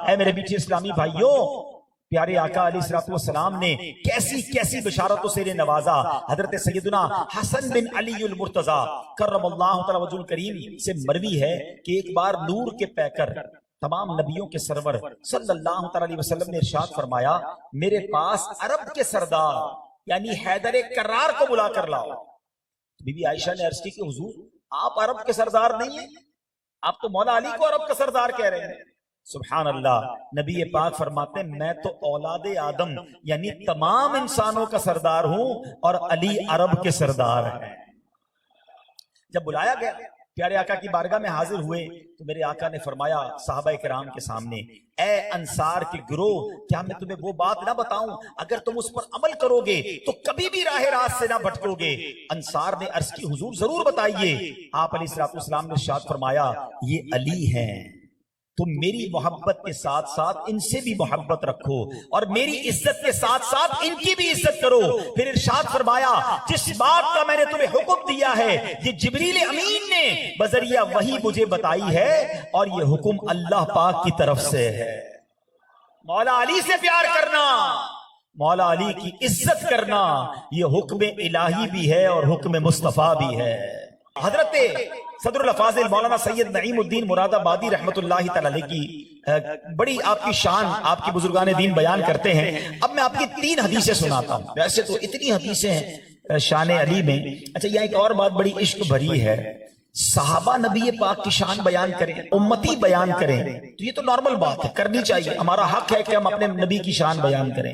اے میرے بیچے اسلامی بھائیوں، پیارے آقا علیہ السلام نے کیسی کیسی بشارتوں سے نوازا۔ حضرت سیدنا حسن بن علی المرتضی کرم اللہ تعالی وجہ الکریم سے مروی ہے کہ ایک بار نور کے پیکر تمام نبیوں کے سرور صلی اللہ تعالی علیہ وسلم نے ارشاد فرمایا، میرے پاس عرب کے سردار یعنی حیدر کرار کو بلا کر لاؤ۔ بی بی عائشہ نے عرض کی کہ حضور آپ عرب کے سردار نہیں ہیں، آپ تو مولا علی کو عرب کا سردار کہہ رہے ہیں۔ سبحان اللہ، نبی پاک فرماتے ہیں میں تو اولاد آدم یعنی تمام انسانوں کا سردار ہوں اور علی عرب کے سردار ہیں۔ جب بلایا گیا، پیارے آقا کی بارگاہ میں حاضر ہوئے تو میرے آقا نے فرمایا صحابہ کرام کے سامنے، اے انصار کے گروہ، کیا میں تمہیں وہ بات نہ بتاؤں اگر تم اس پر عمل کرو گے تو کبھی بھی راہ راست سے نہ بھٹکو گے؟ انصار نے عرض کی حضور ضرور بتائیے۔ آپ علیہ السلام نے ارشاد فرمایا یہ علی ہیں، تم میری محبت کے ساتھ ساتھ ان سے بھی محبت رکھو اور میری عزت کے ساتھ ساتھ ان کی بھی عزت کرو۔ پھر ارشاد فرمایا جس بات کا میں نے تمہیں حکم دیا ہے یہ جبریل امین نے بذریعہ وحی مجھے بتائی ہے اور یہ حکم اللہ پاک کی طرف سے ہے۔ مولا علی سے پیار کرنا، مولا علی کی عزت کرنا، یہ حکم الہی بھی ہے اور حکم مصطفیٰ بھی ہے۔ حضرت صدر الافاضل مولانا سید نعیم الدین مراد آبادی رحمت اللہ تعالی کی بڑی آپ کی شان آپ کی بزرگان دین بیان کرتے ہیں۔ اب میں آپ کی 3 حدیثیں سناتا ہوں، ویسے تو اتنی حدیثیں ہیں شان علی میں۔ اچھا یہاں ایک اور بات بڑی عشق بھری ہے، صحابہ نبی پاک کی شان بیان کریں، امتی بیان کریں تو یہ تو نارمل بات ہے، کرنی چاہیے، ہمارا حق ہے کہ ہم اپنے نبی کی شان بیان کریں،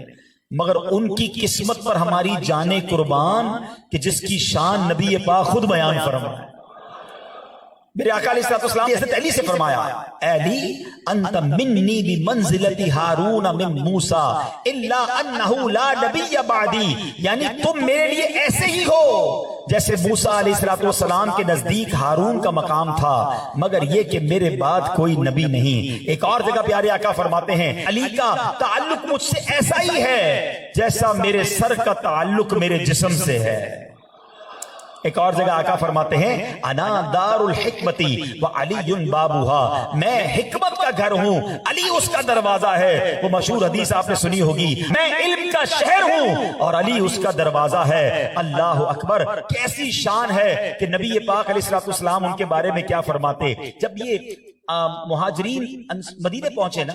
مگر ان کی قسمت پر ہماری جانیں قربان کہ جس کی شان نبی پاک خود بیان فرمائے۔ میرے آقا علیہ السلام نے حضرت علی سے فرمایا اے علی انت منی بمنزلت ہارون من موسیٰ الا انہو لا نبی بعدی، یعنی تم میرے لیے ایسے ہی ہو جیسے موسیٰ علیہ السلام کے نزدیک ہارون کا مقام تھا، مگر یہ کہ میرے بعد کوئی نبی نہیں۔ ایک اور جگہ پیارے آقا فرماتے ہیں علی کا تعلق مجھ سے ایسا ہی ہے جیسا میرے سر کا تعلق میرے جسم سے ہے۔ ایک اور جگہ آقا فرماتے ہیں انا دار الحکمتی وعلی بابوہا، میں حکمت کا گھر ہوں، علی اس کا دروازہ ہے۔ وہ مشہور حدیث آپ نے سنی ہوگی، میں علم کا شہر ہوں اور علی اس کا دروازہ ہے۔ اللہ اکبر، کیسی شان ہے کہ نبی پاک علیہ السلام ان کے بارے میں کیا فرماتے۔ جب یہ مہاجرین مدینے پہنچے نا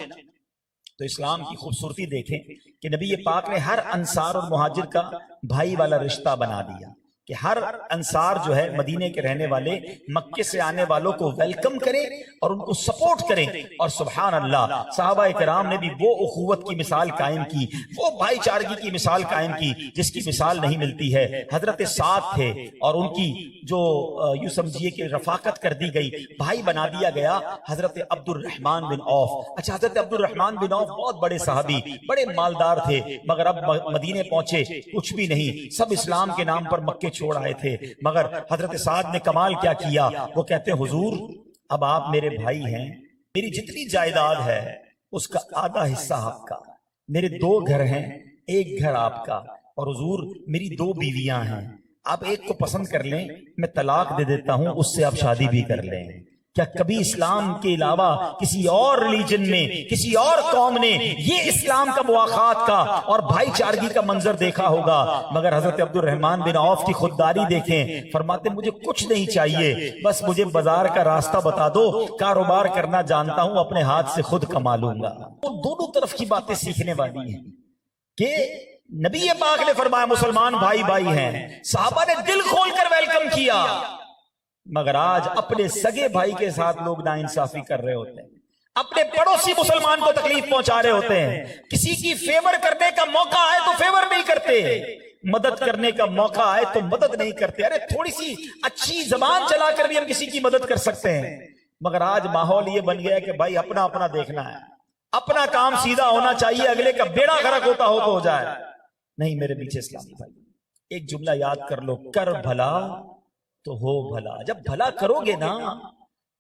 تو اسلام کی خوبصورتی دیکھیں کہ نبی پاک نے ہر انصار اور مہاجر کا بھائی والا رشتہ بنا دیا کہ ہر انصار جو ہے مدینے کے رہنے والے مکے سے آنے والوں کو ویلکم کریں اور ان کو سپورٹ کریں۔ اور سبحان اللہ صحابہ کرام نے بھی وہ اخوت کی مثال قائم کی، وہ بھائی چارگی کی مثال قائم کی جس کی مثال نہیں ملتی ہے۔ حضرت سعد تھے اور ان کی جو یوں سمجھیے کہ رفاقت کر دی گئی، بھائی بنا دیا گیا حضرت عبد الرحمن بن عوف۔ اچھا حضرت عبد الرحمن بن عوف بہت بڑے صحابی، بڑے مالدار تھے، مگر اب مدینے پہنچے کچھ بھی نہیں، سب اسلام کے نام پر مکے چھوڑ آئے تھے۔ مگر حضرت سعد نے کمال کیا کیا، وہ کہتے ہیں حضور اب آپ میرے بھائی ہیں، میری جتنی جائیداد ہے اس کا آدھا حصہ آپ کا، میرے 2 گھر ہیں، ایک گھر آپ کا، اور حضور میری 2 بیویاں ہیں، آپ ایک کو پسند کر لیں، میں طلاق دے دیتا ہوں، اس سے آپ شادی بھی کر لیں۔ کیا کبھی اسلام کے علاوہ کسی اور ریلیجن میں کسی اور قوم نے یہ اسلام کا مواخات کا اور بھائی چارگی کا منظر دیکھا ہوگا؟ مگر حضرت عبد الرحمن بن عوف کی خودداری دیکھیں، فرماتے مجھے کچھ نہیں چاہیے، بس مجھے بازار کا راستہ بتا دو، کاروبار کرنا جانتا ہوں، اپنے ہاتھ سے خود کما لوں گا۔ وہ دونوں طرف کی باتیں سیکھنے والی ہیں کہ نبی پاک نے فرمایا مسلمان بھائی بھائی ہیں، صحابہ نے دل کھول کر ویلکم کیا، مگر آج اپنے سگے بھائی کے ساتھ لوگ ناانصافی کر رہے ہوتے ہیں، اپنے پڑوسی مسلمان کو تکلیف پہنچا رہے ہوتے ہیں، کسی کی فیور کرنے کا موقع آئے تو فیور نہیں کرتے، مدد کرنے کا موقع آئے تو مدد نہیں کرتے۔ ارے تھوڑی سی اچھی زبان چلا کر بھی ہم کسی کی مدد کر سکتے ہیں، مگر آج ماحول یہ بن گیا ہے کہ بھائی اپنا اپنا دیکھنا ہے، اپنا کام سیدھا ہونا چاہیے، اگلے کا بیڑا غرق ہوتا ہو تو ہو جائے۔ نہیں میرے پیچھے اسلامی بھائی، ایک جملہ یاد کر لو، کر بھلا تو ہو بھلا۔ جب بھلا کرو گے نا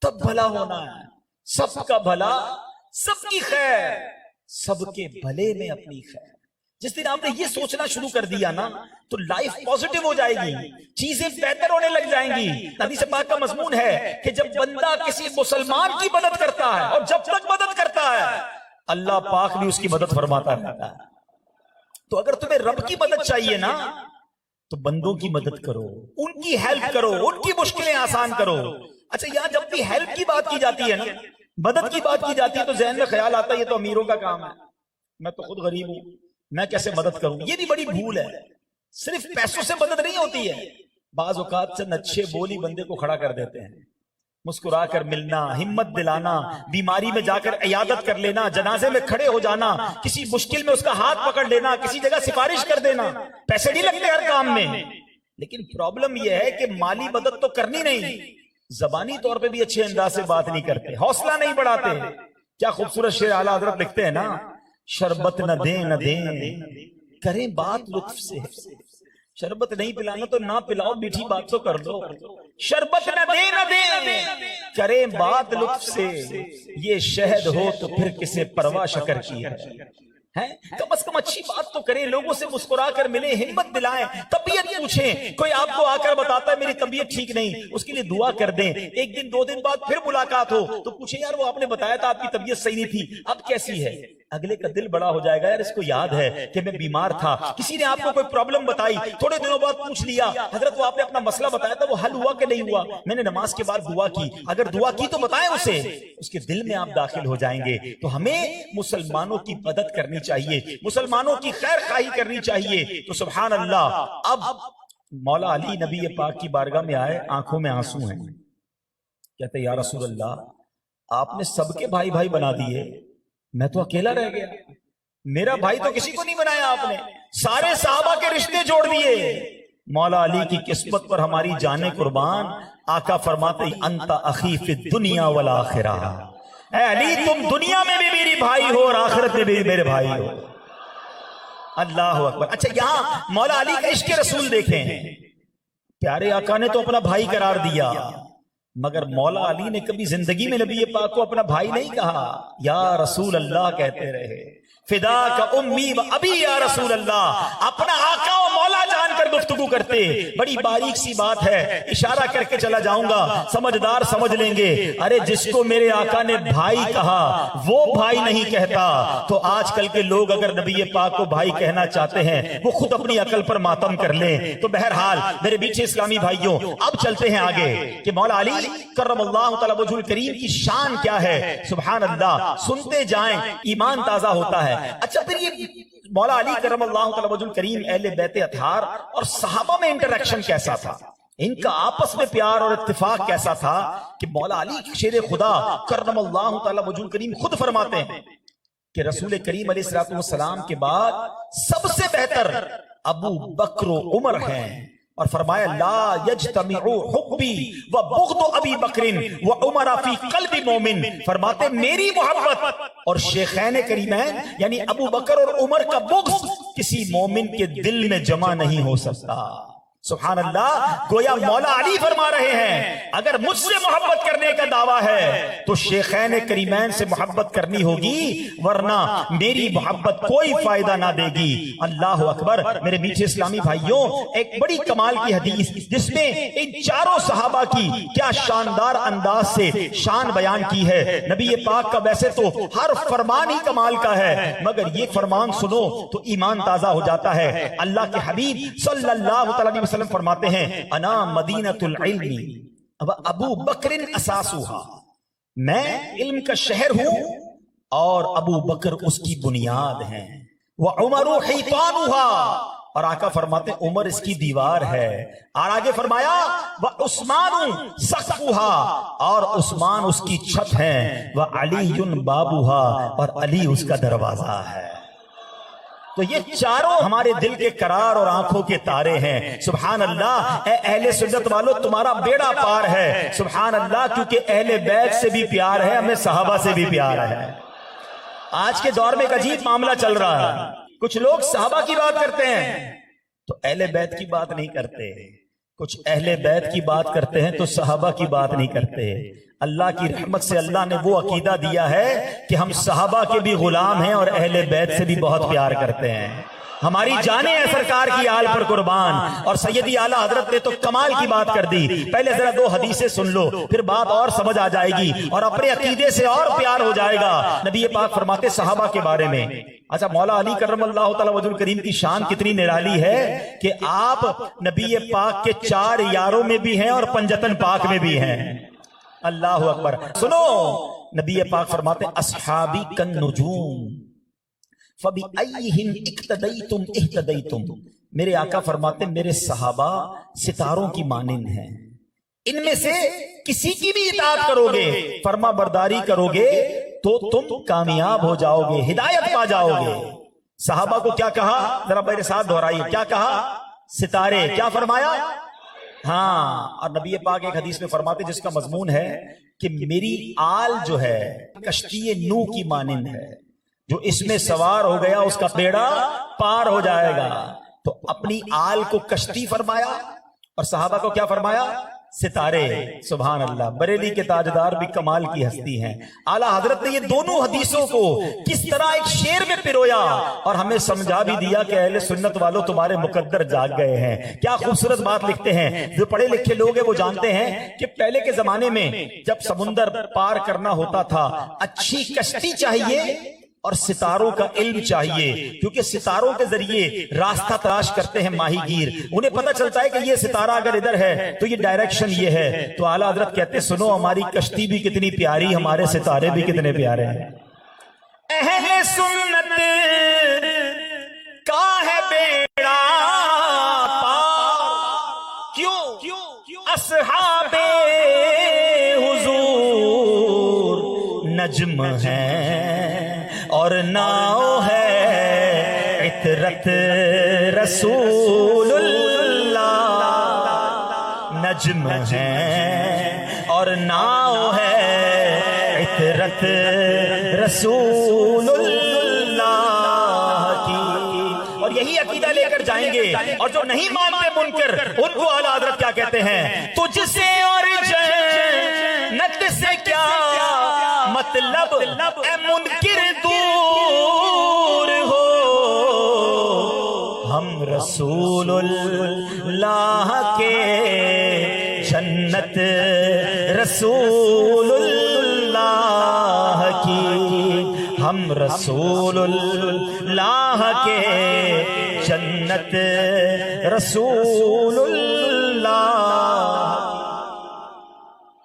تب بھلا ہونا ہے، سب کا بھلا، سب کی خیر، سب کے بھلے میں اپنی خیر۔ جس دن آپ نے یہ سوچنا شروع کر دیا نا تو لائف پازیٹیو ہو جائے گی، چیزیں بہتر ہونے لگ جائیں گی۔ حدیث پاک کا مضمون ہے کہ جب بندہ کسی مسلمان کی مدد کرتا ہے اور جب تک مدد کرتا ہے اللہ پاک بھی اس کی مدد فرماتا رہتا ہے. تو اگر تمہیں رب کی مدد چاہیے نا تو بندوں کی مدد کرو، ان کی ہیلپ کرو، ان کی مشکلیں آسان کرو. اچھا یہاں جب بھی ہیلپ کی بات کی جاتی ہے نا، مدد کی بات کی جاتی ہے، تو ذہن میں خیال آتا ہے یہ تو امیروں کا کام ہے، میں تو خود غریب ہوں، میں کیسے مدد کروں. یہ بھی بڑی بھول ہے. صرف پیسوں سے مدد نہیں ہوتی ہے. بعض اوقات چند اچھے بولی بندے کو کھڑا کر دیتے ہیں، مسکرا کر ملنا، ہمت دلانا، بیماری میں جا کر عیادت کر لینا، جنازے میں کھڑے ہو جانا، کسی مشکل میں اس کا ہاتھ پکڑ لینا، کسی جگہ سفارش کر دینا. پیسے نہیں لگتے ہر کام میں، لیکن پرابلم یہ ہے کہ مالی مدد تو کرنی نہیں، زبانی طور پہ بھی اچھے انداز سے بات نہیں کرتے، حوصلہ نہیں بڑھاتے. کیا خوبصورت شعر اعلیٰ حضرت لکھتے ہیں نا، شربت نہ دیں نہ دیں کریں بات لطف سے. شربت نہیں پلانا تو نہ پلاؤ، میٹھی بات تو کر دو. شربت نہ دے نہ دے کریں بات لطف سے، یہ شہد ہو تو پھر کسے پرواہ شکر کی ہے. کم از کم اچھی بات تو کریں، لوگوں سے مسکرا کر ملیں، ہمت دلائیں، طبیعت پوچھیں. کوئی آپ کو آ کر بتاتا ہے میری طبیعت ٹھیک نہیں، اس کے لیے دعا کر دیں. ایک دن دو دن بعد پھر ملاقات ہو تو پوچھیں یار وہ آپ نے بتایا تھا آپ کی طبیعت صحیح نہیں تھی، اب کیسی ہے. اگلے کا دل بڑا ہو جائے گا، یار اس کو یاد ہے کہ میں بیمار تھا، کسی نے آپ کو کوئی پرابلم بتائی، تھوڑے دنوں بعد پوچھ لیا حضرت وہ آپ نے اپنا مسئلہ بتایا تھا وہ حل ہوا کہ نہیں ہوا، میں نے نماز کے بعد دعا کی. اگر دعا کی تو بتائیں اسے، اس کے دل میں آپ داخل ہو جائیں گے. تو ہمیں مسلمانوں کی مدد کرنی چاہیے، مسلمانوں کی خیر خواہی کرنی چاہیے. تو سبحان اللہ. اب مولا علی نبی پاک کی بارگاہ میں آئے، آنکھوں میں آنسو ہیں. کہتے یا رسول اللہ آپ نے سب کے بھائی بھائی بنا دیے، میں تو اکیلا رہ گیا، میرا بھائی تو کسی کو نہیں بنایا آپ نے، سارے صحابہ کے رشتے جوڑ دیے. مولا علی کی قسمت پر ہماری جانیں قربان. آقا فرماتے انت اخی فی الدنیا والآخرہ، اے علی تم دنیا میں بھی میری بھائی ہو اور آخرت میں بھی میرے بھائی ہو. اللہ اکبر. اچھا یہاں مولا علی کا عشق رسول دیکھیں، پیارے آقا نے تو اپنا بھائی قرار دیا، مگر مولا علی نے کبھی زندگی میں نبی پاک کو اپنا بھائی نہیں کہا. یا رسول اللہ کہتے رہے، فداک امی و ابی یا رسول اللہ. اپنا آقا و مولا جان کر گفتگو کرتے. بڑی باریک سی بات ہے، اشارہ کر کے چلا جاؤں گا، سمجھدار سمجھ لیں گے. ارے جس کو میرے آقا نے بھائی کہا وہ بھائی نہیں کہتا. تو آج کل کے لوگ اگر نبی پاک کو بھائی کہنا چاہتے ہیں وہ خود اپنی عقل پر ماتم کر لیں. تو بہرحال میرے بیچے اسلامی بھائیوں، اب چلتے ہیں آگے کہ مولا علی کرم اللہ تعالی وجہ الکریم کی شان کیا ہے. سبحان اللہ، سنتے جائیں ایمان تازہ ہوتا ہے. اچھا پھر یہ مولا علی کرم اللہ تعالی وجہ الکریم اہل بیت اطہار اور صحابہ میں انٹریکشن کیسا تھا، ان کا آپس میں پیار اور اتفاق کیسا تھا کہ مولا علی شیر خدا کرم اللہ تعالی وجہ الکریم خود فرماتے ہیں کہ رسول کریم علیہ السلام کے بعد سب سے بہتر ابو بکر و عمر ہیں. اور فرمایا لا یجتمع حبی و بغض ابی بکر و عمر فی قلب مومن. فرماتے میری محبت اور شیخین کریمین یعنی ابو بکر اور عمر کا بغض کسی مومن کے دل میں جمع نہیں ہو سکتا. سبحان اللہ. گویا مولا علی فرما رہے ہیں اگر مجھ سے محبت کرنے کا دعویٰ ہے تو شیخین کریمین سے محبت کرنی ہوگی، ورنہ میری محبت کوئی فائدہ نہ دے گی. اللہ اکبر. میرے میٹھے اسلامی بھائیوں، ایک بڑی کمال کی حدیث جس میں ان چاروں صحابہ کی کیا شاندار انداز سے شان بیان کی ہے. نبی پاک کا ویسے تو ہر فرمان ہی کمال کا ہے، مگر یہ فرمان سنو تو ایمان تازہ ہو جاتا ہے. اللہ کے حبیب صلی اللہ علیہ وسلم فرماتے ہیں انا مدینۃ العلم ابو بکر اساسها، میں علم کا شہر ہوں اور ابو بکر اس کی بنیاد ہیں. وعمر حیطانها، اور آقا فرماتے ہیں عمر اس کی دیوار ہے. اور آگے فرمایا وعثمان سقفها، اور عثمان اس کی چھت ہے. وعلی بابها، اور علی اس کا دروازہ ہے. تو یہ چاروں ہمارے دل کے قرار اور آنکھوں کے تارے ہیں. سبحان اللہ. اے اہل سنت والو تمہارا بیڑا پار ہے. سبحان اللہ. کیونکہ اہل بیت سے بھی پیار ہے، ہمیں صحابہ سے بھی پیار ہے. آج کے دور میں ایک عجیب معاملہ چل رہا ہے، کچھ لوگ صحابہ کی بات کرتے ہیں تو اہل بیت کی بات نہیں کرتے، کچھ اہل بیت کی بات کرتے ہیں تو صحابہ کی بات نہیں کرتے. اللہ کی رحمت سے اللہ نے وہ عقیدہ دیا ہے کہ ہم صحابہ کے بھی غلام ہیں اور اہل بیت سے بھی بہت پیار کرتے ہیں. ہماری جانیں ہیں سرکار کی آل پر قربان. اور سیدی اعلیٰ حضرت نے تو کمال کی بات کر دی. پہلے ذرا 2 حدیثیں سن لو, پھر بات اور سمجھ آ جائے گی اور اپنے عقیدے سے اور پیار ہو جائے گا. نبی پاک فرماتے صحابہ کے بارے میں, اچھا مولا علی کرم اللہ تعالی وجہ الکریم کی شان کتنی نرالی ہے کہ آپ نبی پاک کے 4 یاروں میں بھی ہیں اور پنجتن پاک میں بھی ہیں. اللہ اکبر. سنو, نبی پاک فرماتے اصحابی کن نجوم فَبِأَيِّهِمْ اِقْتَدَيْتُمْ اِحْتَدَيْتُمْ. میرے آقا فرماتے میرے صحابہ ستاروں کی مانند ہیں, ان میں سے کسی کی بھی اطاعت کرو گے, فرما برداری کرو گے تو تم کامیاب ہو جاؤ گے, ہدایت پا جاؤ گے. صحابہ کو کیا کہا, ذرا میرے ساتھ دہرائیے, کیا کہا؟ ستارے. کیا فرمایا؟ ہاں. اور نبی پاک ایک حدیث میں فرماتے جس کا مضمون ہے کہ میری آل جو ہے کشتی نوح کی مانند ہے, جو اس میں سوار ہو گیا اس کا بیڑا پار ہو جائے گا. تو اپنی آل کو کشتی فرمایا اور صحابہ کو کیا فرمایا؟ ستارے. سبحان اللہ. بریلی کے تاجدار بھی کمال کی ہستی ہیں. اعلیٰ حضرت نے یہ دونوں حدیثوں کو کس طرح ایک شعر میں پرویا اور ہمیں سمجھا بھی دیا کہ اہل سنت والوں تمہارے مقدر جاگ گئے ہیں. کیا خوبصورت بات لکھتے ہیں. جو پڑھے لکھے لوگ ہیں وہ جانتے ہیں کہ پہلے کے زمانے میں جب سمندر پار کرنا ہوتا تھا اچھی کشتی چاہیے اور ستاروں کا علم چاہیے, کیونکہ ستاروں کے ذریعے راستہ تلاش کرتے ہیں ماہی گیر. انہیں پتہ چلتا ہے کہ یہ ستارہ اگر ادھر ہے تو یہ ڈائریکشن یہ ہے. تو اعلیٰ حضرت کہتے سنو ہماری کشتی بھی کتنی پیاری, ہمارے ستارے بھی کتنے پیارے ہیں. اہل سنت کا ہے بیڑا پار, کیوں اصحاب حضور نجم ہیں اور ناؤ ہے عطرت رسول اللہ. نجم ہے اور ناؤ ہے عطرت رسول اللہ کی. اور یہی عقیدہ لے کر جائیں گے. اور جو نہیں مانتے منکر ان کو اعلیٰ حضرت کیا کہتے ہیں, تجھ سے اور جنت سے کیا مطلب اے منکر دور ہو, ہم رسول اللہ کے جنت رسول اللہ کی, ہم رسول اللہ کے جنت رسول اللہ.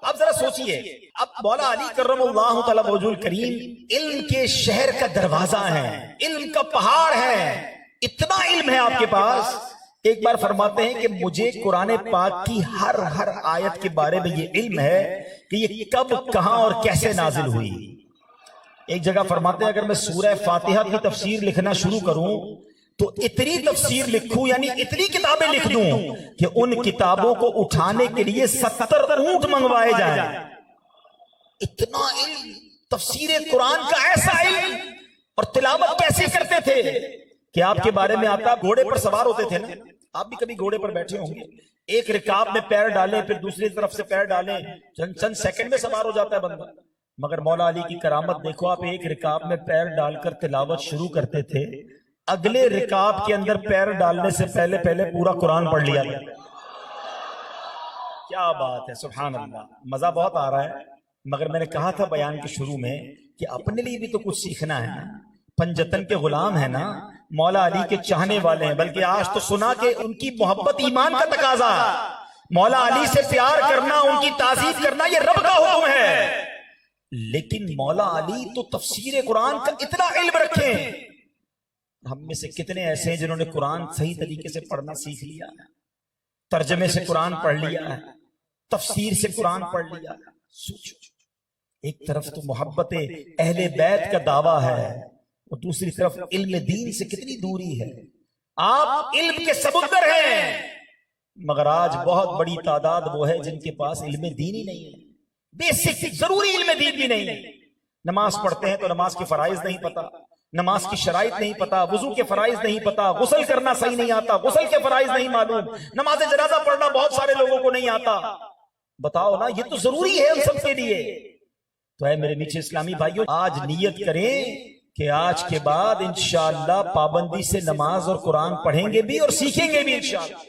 اب ذرا سوچئے, اب مولا علی کرم اللہ تعالی وجہ الکریم علم کے شہر کا دروازہ ہے, علم کا پہاڑ ہے, اتنا علم ہے آپ کے پاس. ایک بار فرماتے ہیں کہ مجھے قرآن پاک کی ہر آیت کے بارے میں یہ علم ہے کہ یہ کب کہاں اور کیسے نازل ہوئی. ایک جگہ فرماتے ہیں اگر میں سورہ فاتحہ کی تفسیر لکھنا شروع کروں تو اتنی تفسیر لکھوں, یعنی اتنی کتابیں لکھ دوں کہ ان کتابوں کو اٹھانے کے لیے 70 اونٹ منگوائے جائیں. اتنا علم, تفسیر قرآن کا ایسا علم. اور تلاوت کیسے کرتے تھے کہ آپ کے بارے میں آتا, گھوڑے پر سوار ہوتے تھے نا, آپ بھی کبھی گھوڑے پر بیٹھے ہوں گے, ایک رکاب میں پیر ڈالیں پھر دوسری طرف سے پیر ڈالیں, چند سیکنڈ میں سوار ہو جاتا ہے بندہ. مگر مولا علی کی کرامت دیکھو, آپ ایک رکاب میں پیر ڈال کر تلاوت شروع کرتے تھے, اگلے رکاب کے اندر پیر ڈالنے سے پہلے پورا قرآن پڑھ لیا. کیا بات ہے, سبحان اللہ. مزہ بہت آ رہا ہے, مگر میں نے کہا تھا بیان کے شروع میں کہ اپنے لیے بھی تو کچھ سیکھنا ہے. پنجتن کے غلام ہیں نا, مولا علی کے چاہنے والے ہیں, بلکہ آج تو سنا کہ ان کی محبت ایمان کا تقاضا, مولا علی سے پیار کرنا, ان کی تعظیم کرنا یہ رب کا حکم ہے. لیکن مولا علی تو تفسیر قرآن کا اتنا علم رکھیں. ہم میں سے کتنے ایسے ہیں جنہوں نے قرآن صحیح طریقے سے پڑھنا سیکھ لیا, ترجمے سے قرآن پڑھ لیا ہے, تفسیر سے قرآن پڑھ لیا. سوچو, ایک طرف تو محبت اہل بیت کا دعویٰ ہے اور دوسری طرف علم دین سے کتنی دوری ہے. آپ علم کے سمندر ہیں, مگر آج بہت بڑی تعداد وہ ہے جن کے پاس علم دین ہی نہیں ہے. بیسک ضروری علم دین بھی نہیں ہے. نماز پڑھتے ہیں تو نماز کے فرائض نہیں پتا, نماز کی شرائط نہیں پتا, وضو کے فرائض نہیں پتا, غسل کرنا صحیح نہیں آتا, غسل کے فرائض نہیں معلوم, نماز جنازہ پڑھنا بہت سارے لوگوں کو نہیں آتا. بتاؤ نا, یہ تو ضروری ہے ان سب کے لیے. تو اے میرے میٹھے اسلامی بھائیوں, آج نیت کریں کہ آج کے بعد انشاءاللہ پابندی سے نماز اور قرآن پڑھیں گے بھی اور سیکھیں گے بھی انشاءاللہ.